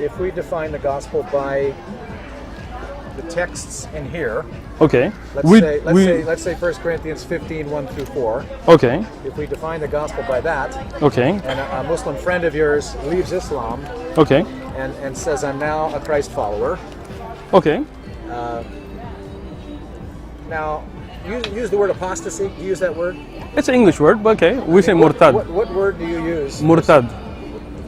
if we define the gospel by the texts in here, Okay. let's say 1 Corinthians 15, 1 through 4. Okay. If we define the gospel by that, Okay. and a Muslim friend of yours leaves Islam Okay. and says, I'm now a Christ follower. Okay. Now, use the word apostasy. Do you use that word? It's an English word, but okay. We say murtad. What word do you use? Murtad.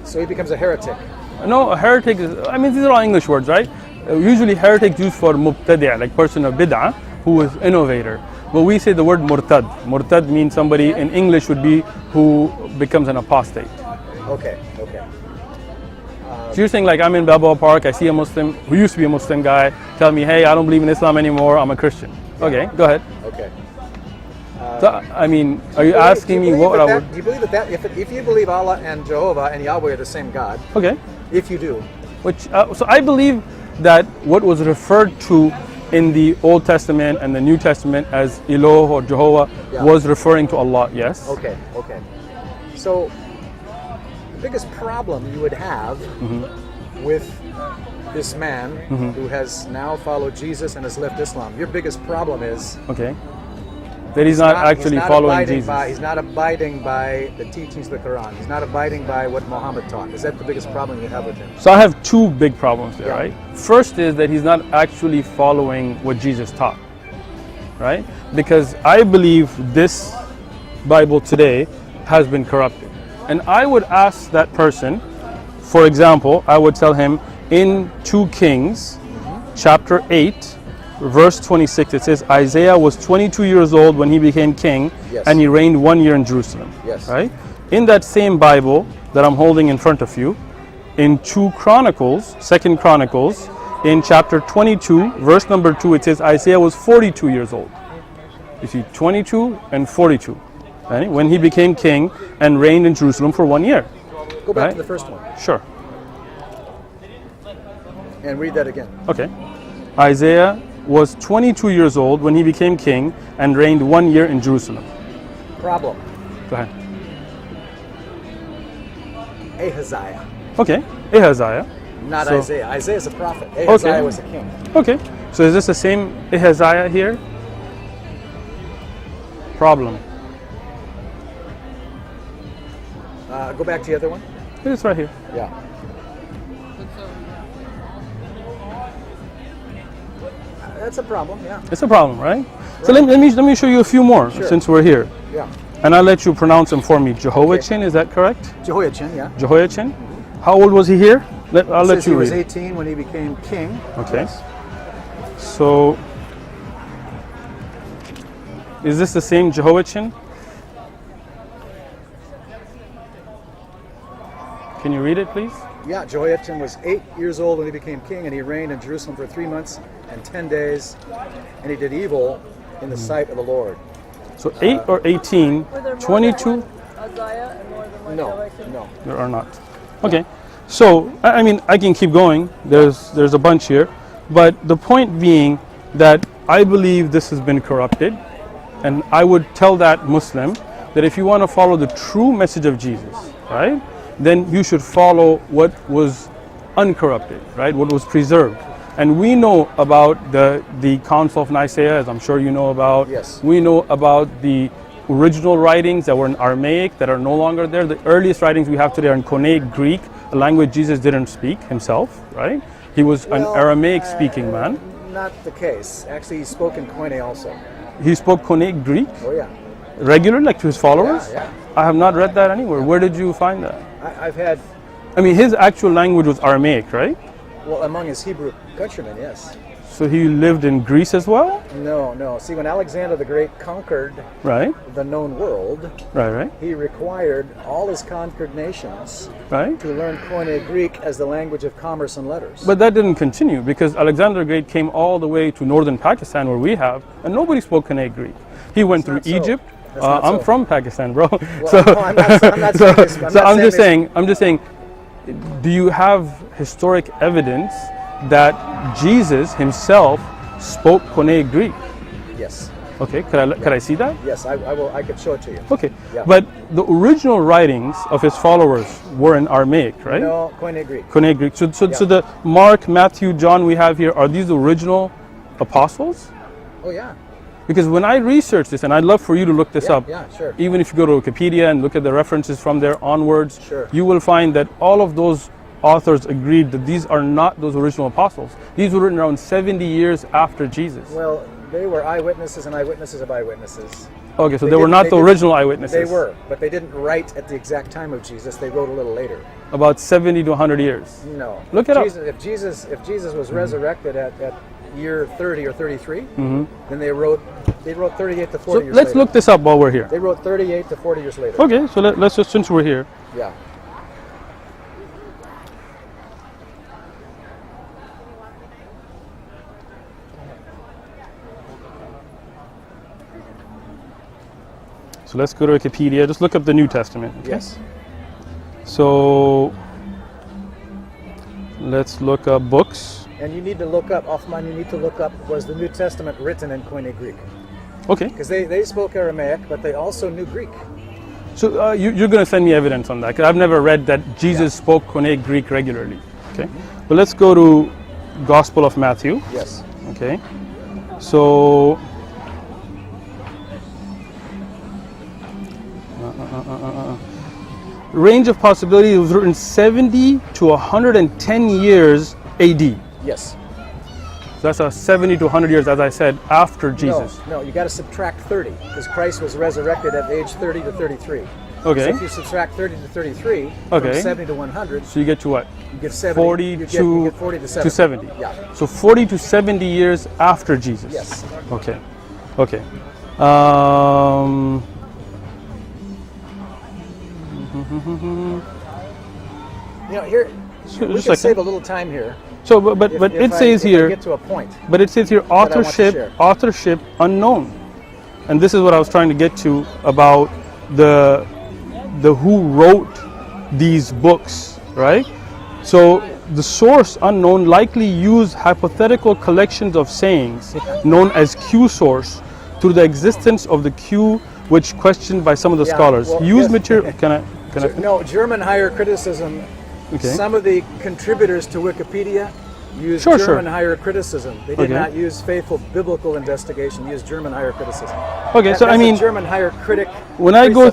So he becomes a heretic. No, a heretic is, I mean, these are all English words, right? Usually heretic used for mubtadi', like person of bid'ah, who is innovator. But we say the word murtad. Murtad means somebody in English would be who becomes an apostate. Okay. So you're saying like I'm in Balboa Park, I see a Muslim who used to be a Muslim guy, tell me, hey, I don't believe in Islam anymore, I'm a Christian. Okay, go ahead. Okay. So, I mean, are you asking me what I would... Do you believe that if you believe Allah and Jehovah and Yahweh are the same God? Okay. If you do. So I believe that what was referred to in the Old Testament and the New Testament as Eloh or Jehovah was referring to Allah, yes. Okay. So the biggest problem you would have with this man who has now followed Jesus and has left Islam, your biggest problem is that he's not actually following Jesus. He's not abiding by the teachings of the Quran. He's not abiding by what Muhammad taught. Is that the biggest problem you have with him? So I have two big problems there, right? First is that he's not actually following what Jesus taught, right? Because I believe this Bible today has been corrupted. And I would ask that person, for example, I would tell him in 2 Kings, chapter 8, verse 26, it says, Isaiah was 22 years old when he became king, and he reigned 1 year in Jerusalem. Yes. Right? In that same Bible that I'm holding in front of you, in 2 Chronicles, 2 Chronicles, in chapter 22, verse number 2, it says Isaiah was 42 years old. You see, 22 and 42. Right? When he became king and reigned in Jerusalem for 1 year. Go back to the first one. Sure. And read that again. Okay. Isaiah was 22 years old when he became king and reigned 1 year in Jerusalem. Problem. Go ahead. Ahaziah. Okay. Ahaziah. Not Isaiah. Isaiah is a prophet. Ahaziah was a king. Okay. So is this the same Ahaziah here? Problem. Go back to the other one. It's right here. Yeah. That's a problem, yeah. It's a problem, right? So let me show you a few more since we're here. Yeah. And I'll let you pronounce them for me. Jehoiachin, is that correct? Jehoiachin, yeah. Jehoiachin. How old was he here? I'll let you read. He was 18 when he became king. Okay. So, is this the same Jehoiachin? Can you read it, please? Yeah, Jehoiachin was 8 years old when he became king, and he reigned in Jerusalem for 3 months and 10 days, and he did evil in the sight of the Lord. So 8 or 18, 22? No. There are not. Okay. So, I mean, I can keep going. There's a bunch here. But the point being that I believe this has been corrupted, and I would tell that Muslim that if you want to follow the true message of Jesus, right, then you should follow what was uncorrupted, right, what was preserved. And we know about the Council of Nicaea, as I'm sure you know about. Yes. We know about the original writings that were in Aramaic that are no longer there. The earliest writings we have today are in Koine Greek, a language Jesus didn't speak himself, right? He was an Aramaic-speaking man. Not the case. Actually, he spoke in Koine also. He spoke Koine Greek? Oh, yeah. Regular, like to his followers? Yeah. I have not read that anywhere. Where did you find that? I've had... I mean, his actual language was Aramaic, right? Well, among his Hebrew countrymen, yes. So he lived in Greece as well? No. See, when Alexander the Great conquered the known world, he required all his conquered nations to learn Koine Greek as the language of commerce and letters. But that didn't continue because Alexander the Great came all the way to northern Pakistan where we have, and nobody spoke Koine Greek. He went through Egypt. I'm from Pakistan, bro. Well, I'm not saying I'm just saying, do you have historic evidence that Jesus himself spoke Koine Greek? Yes. Okay, could I see that? Yes, I will. I could show it to you. Okay, Yeah. but the original writings of his followers were in Aramaic, right? No, Koine Greek. Koine Greek. So the Mark, Matthew, John we have here, are these the original apostles? Oh yeah. Because when I research this, and I'd love for you to look this up, Yeah, sure. even if you go to Wikipedia and look at the references from there onwards, Sure. you will find that all of those authors agreed that these are not those original apostles. These were written around 70 years after Jesus. Well, they were eyewitnesses and eyewitnesses of eyewitnesses. Okay, so they were not the original eyewitnesses. They were, but they didn't write at the exact time of Jesus. They wrote a little later. About 70 to 100 years. No. Look it up. If Jesus was resurrected at year 30 or 33, then they wrote 38 to 40 So years let's later. look this up while we're here. They wrote 38 to 40 years later. Okay, so let's just, since we're here. Yeah. So let's go to Wikipedia. Just look up the New Testament. Okay? Yes. So let's look up books. And you need to look up, Uthman, you need to look up, was the New Testament written in Koine Greek? Okay. Because they spoke Aramaic, but they also knew Greek. So you're going to send me evidence on that, because I've never read that Jesus spoke Koine Greek regularly. Okay. But let's go to Gospel of Matthew. Yes. Okay. So range of possibility was written 70 to 110 years AD. Yes. So that's a 70 to 100 years, as I said, after Jesus. No, you got to subtract 30, because Christ was resurrected at age 30 to 33. Okay. So if you subtract 30 to 33 Okay. from 70 to 100, So you get to what? you get 70. 40 you get, to, you get 40 to 70. to 70. Yeah. So 40 to 70 years after Jesus. Yes. Okay. Okay. You know, here, So we just can like- save a little time here. So, but If it I- says if I here. get to a point. But it says here I want to authorship share. authorship unknown, and this is what I was trying to get to about the who wrote these books, right? So the source unknown likely used hypothetical collections of sayings known as Q source through the existence of the Q, which questioned by some of the Yeah, scholars. well, Use yes. material. Can I? No, German higher criticism. Okay. Some of the contributors to Wikipedia used Sure, German sure. higher criticism. They did Okay. not use faithful biblical investigation. They used German higher criticism. Okay, so That's I mean, a German higher critic. when I go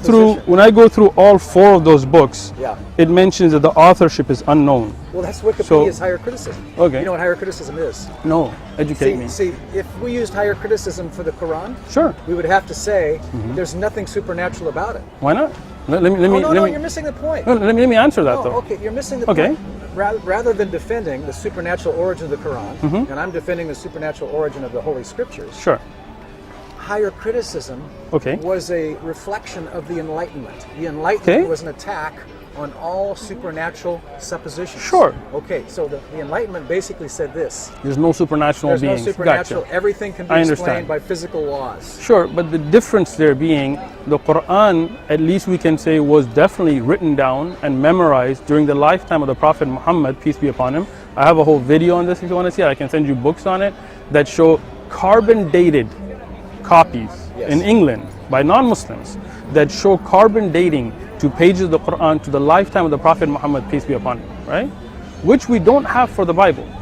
through all four of those books, Yeah. it mentions that the authorship is unknown. Well, that's Wikipedia's higher criticism. Okay. You know what higher criticism is? No, educate me. See, if we used higher criticism for the Quran, Sure. we would have to say there's nothing supernatural about it. Why not? Let me You're missing the point. no, let me answer that Oh, though. okay, you're missing the Okay. point. Rather than defending the supernatural origin of the Quran, and I'm defending the supernatural origin of the Holy Scriptures, Sure. higher criticism Okay. was a reflection of the Enlightenment. The Enlightenment Okay. was an attack on all supernatural suppositions. Sure. Okay, so the Enlightenment basically said this. There's no supernatural There's beings. no supernatural. Gotcha. Everything can be I explained understand. by physical laws. Sure, but the difference there being the Quran, at least we can say, was definitely written down and memorized during the lifetime of the Prophet Muhammad, peace be upon him. I have a whole video on this if you want to see it. I can send you books on it that show carbon dated copies Yes. in England by non-Muslims that show carbon dating to pages of the Quran to the lifetime of the Prophet Muhammad, peace be upon him, right? Which we don't have for the Bible.